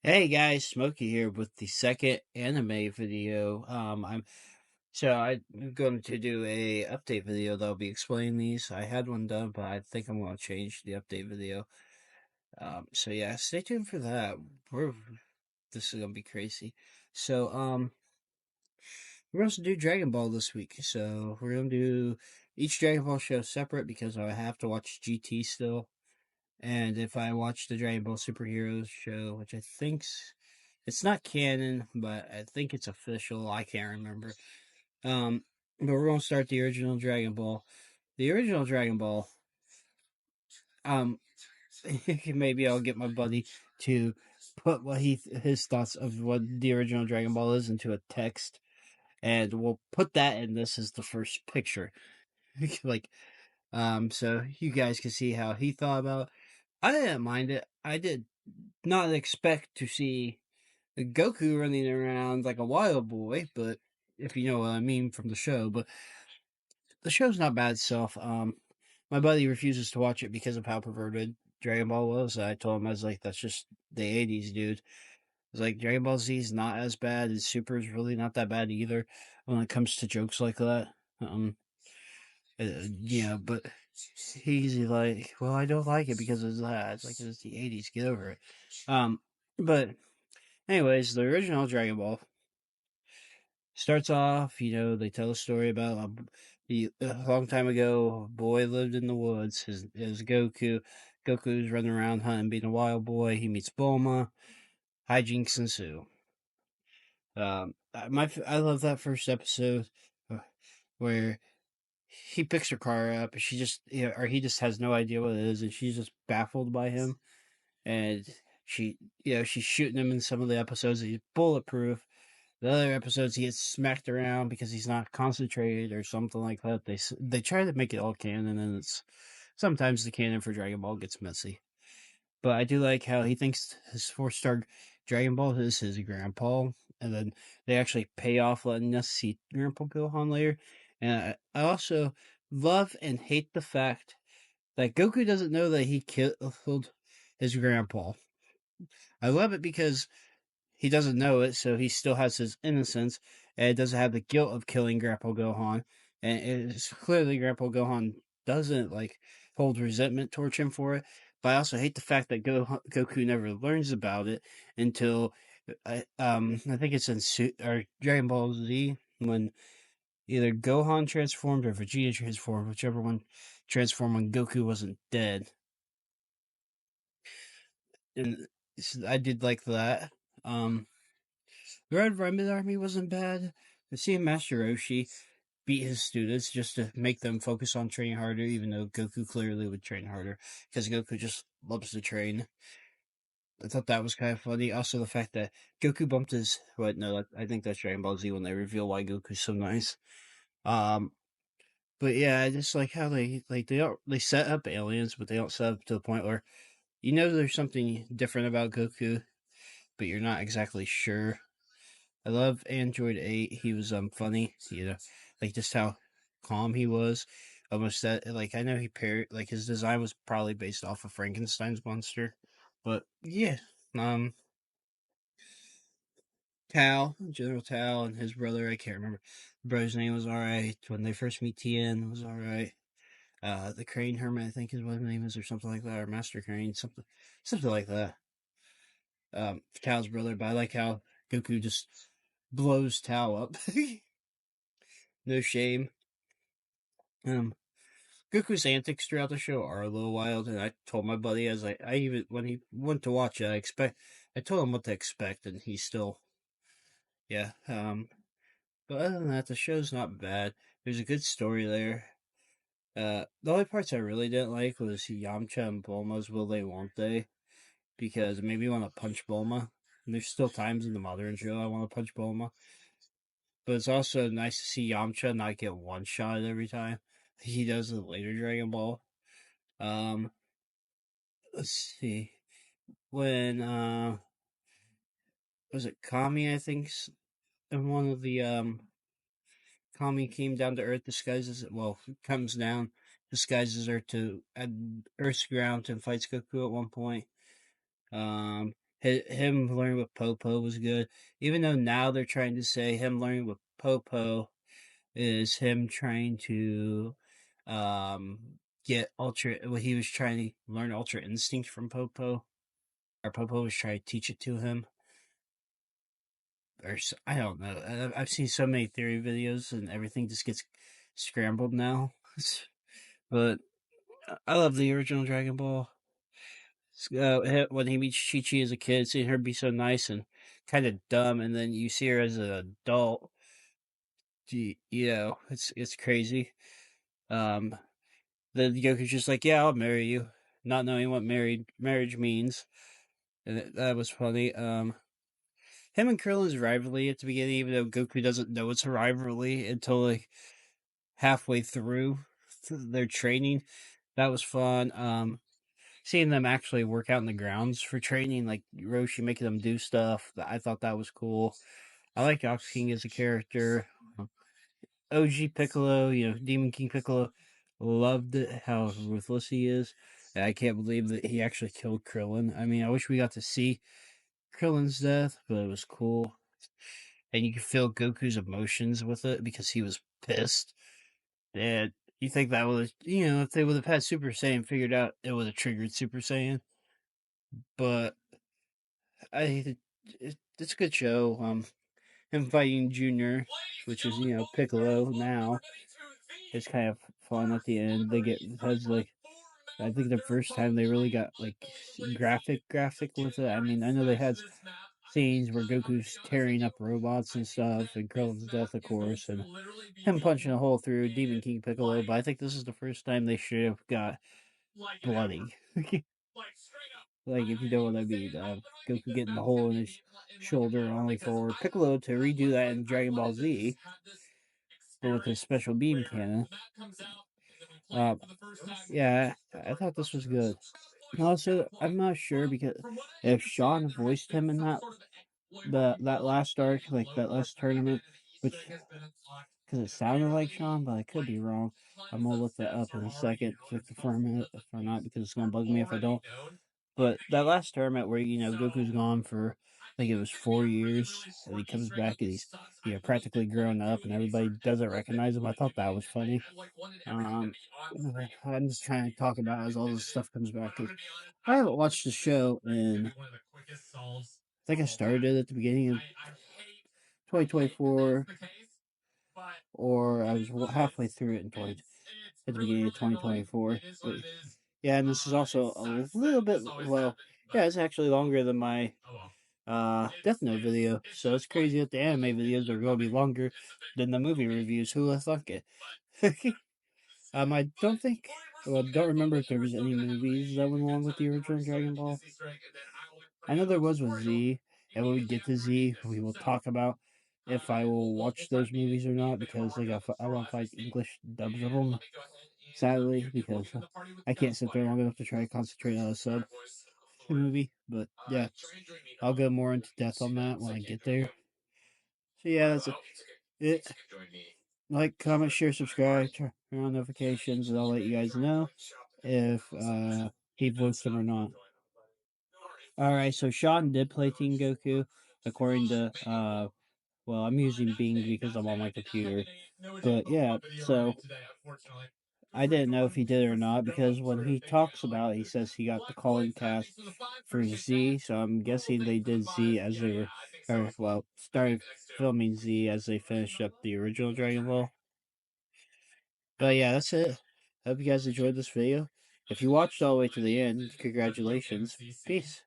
Hey guys, Smokey here with the second anime video. I'm going to do a update video that'll be explaining these. I had one done, but I think I'm going to change the update video. So yeah, stay tuned for that. We're This is gonna be crazy. So we're going to do Dragon Ball this week. So we're gonna do each Dragon Ball show separate because I have to watch GT still. And if I watch the Dragon Ball Superheroes show, which I think's it's not canon, but I think it's official. I can't remember. Um, but we're gonna start the original Dragon Ball. The original Dragon Ball. Um, maybe I'll get my buddy to put his thoughts of what the original Dragon Ball is into a text, and we'll put that in this as the first picture. like, so you guys can see how he thought about it. I didn't mind it. I did not expect to see Goku running around like a wild boy, but if you know what I mean from the show. But the show's not bad itself. My buddy refuses to watch it because of how perverted Dragon Ball was. I told him I was like, that's just the '80s, dude. I was like, Dragon Ball Z is not as bad, and Super is really not that bad either when it comes to jokes like that. But he's like, well, I don't like it because of that. It's like it's the '80s. Get over it. But anyways, the original Dragon Ball starts off, they tell a story about a long time ago, a boy lived in the woods. His Goku. Goku's running around hunting, being a wild boy. He meets Bulma. Hijinks ensue. I love that first episode where he picks her car up. She just, or he just has no idea what it is, and she's just baffled by him. And she's shooting him in some of the episodes. He's bulletproof. The other episodes, he gets smacked around because he's not concentrated or something like that. They try to make it all canon, and it's sometimes the canon for Dragon Ball gets messy. But I do like how he thinks his 4-star Dragon Ball is his grandpa, and then they actually pay off letting us see Grandpa Gohan later. And I also love and hate the fact that Goku doesn't know that he killed his grandpa. I love it because he doesn't know it, so he still has his innocence, and doesn't have the guilt of killing Grandpa Gohan. And it's clearly Grandpa Gohan doesn't hold resentment towards him for it. But I also hate the fact that Goku never learns about it until I think it's in or Dragon Ball Z when either Gohan transformed or Vegeta transformed, whichever one transformed when Goku wasn't dead. And I did like that. Um, The Red Rabbit Army wasn't bad. Seeing Master Roshi beat his students just to make them focus on training harder, even though Goku clearly would train harder, because Goku just loves to train. I thought that was kind of funny. Also, the fact that Goku bumped his. What? No, I think that's Dragon Ball Z when they reveal why Goku's so nice. Um, but yeah, I just like how they set up aliens, but they don't set up to the point where there's something different about Goku, but you're not exactly sure. I love Android 8. He was funny, just how calm he was. Almost that I know he paired his design was probably based off of Frankenstein's monster. But yeah. Um General Tao and his brother, I can't remember. The brother's name was alright. When they first meet Tien was alright. The Crane Hermit, I think is what his name is, or something like that, or Master Crane, something like that. Tao's brother, but I like how Goku just blows Tao up. No shame. Um, Goku's antics throughout the show are a little wild, and I told my buddy as I even when he went to watch it, I told him what to expect, and he still, yeah. But other than that, the show's not bad. There's a good story there. The only parts I really didn't like was Yamcha and Bulma's "Will They Won't They," because it made me want to punch Bulma. And there's still times in the modern show I want to punch Bulma, but it's also nice to see Yamcha not get one shot every time he does in later Dragon Ball. Um, let's see. When was it Kami, I think, and one of the Kami came down to Earth, disguises comes down, disguises her to at Earth's ground and fights Goku at one point. him learning with Popo was good. Even though now they're trying to say him learning with Popo is him trying to um get ultra. Well, he was trying to learn Ultra Instinct from Popo, or Popo was trying to teach it to him. Or I don't know. I've seen so many theory videos, and everything just gets scrambled now. But I love the original Dragon Ball. When he meets Chi Chi as a kid, seeing her be so nice and kind of dumb, and then you see her as an adult, it's crazy. Um, then Goku's just like, "Yeah, I'll marry you," not knowing what marriage means, and that was funny. Him and Krillin's rivalry at the beginning, even though Goku doesn't know it's a rivalry until like halfway through their training, that was fun. Seeing them actually work out in the grounds for training, like Roshi making them do stuff, I thought that was cool. I like Ox King as a character. OG Piccolo, Demon King Piccolo, loved it, how ruthless he is. And I can't believe that he actually killed Krillin. I mean, I wish we got to see Krillin's death, but it was cool. And you could feel Goku's emotions with it because he was pissed. And you think that was, if they would have had Super Saiyan figured out, it would have triggered Super Saiyan. But it's a good show. Him fighting Junior, which is Piccolo now, is kind of fun at the end. They get has like I think the first time they really got like graphic with it. I mean, I know they had scenes where Goku's tearing up robots and stuff, and Krillin's death, of course, and him punching a hole through Demon King Piccolo. But I think this is the first time they should have got bloody. Like, if you know what I mean, Goku getting the hole in his shoulder, only for Piccolo to redo that in Dragon Ball Z, but with his special beam cannon. Uh, yeah, I thought this was good. Also, I'm not sure because if Sean voiced him in that last arc, like that last tournament, which because it sounded like Sean, but I could be wrong. I'm gonna look that up in a second to confirm it if or not, because it's gonna bug me if I don't. But that last tournament where Goku's gone for I think it was 4 years, and he comes back and he's practically grown up, and everybody doesn't recognize him. I thought that was funny. Um, I'm just trying to talk about as all this stuff comes back. 'Cause I haven't watched the show, and I think I started it at the beginning of 2024, or I was halfway through it at the beginning of 2024. But yeah, and this is also a little bit well, yeah, it's actually longer than my Death Note video. So it's crazy that the anime videos are going to be longer than the movie reviews. Who would have thunk it? I don't think. Well, I don't remember if there was any movies that went along with the original Dragon Ball. I know there was with Z, and when we get to Z, we will talk about if I will watch those movies or not, because I want to find English dubs of them. Sadly, because I can't sit there long enough to try to concentrate on a sub movie. But yeah, I'll go more into depth on that when I get there. So yeah, that's it. Like, comment, share, subscribe, turn on notifications, and I'll let you guys know if he votes him or not. Alright, so Sean did play Teen Goku, according to well, I'm using Bing because I'm on my computer. But yeah, so I didn't know if he did or not, because when he talks about it, he says he got the calling cast for Z, so I'm guessing they did Z as they were, or well, started filming Z as they finished up the original Dragon Ball. But yeah, that's it. Hope you guys enjoyed this video. If you watched all the way to the end, congratulations. Peace.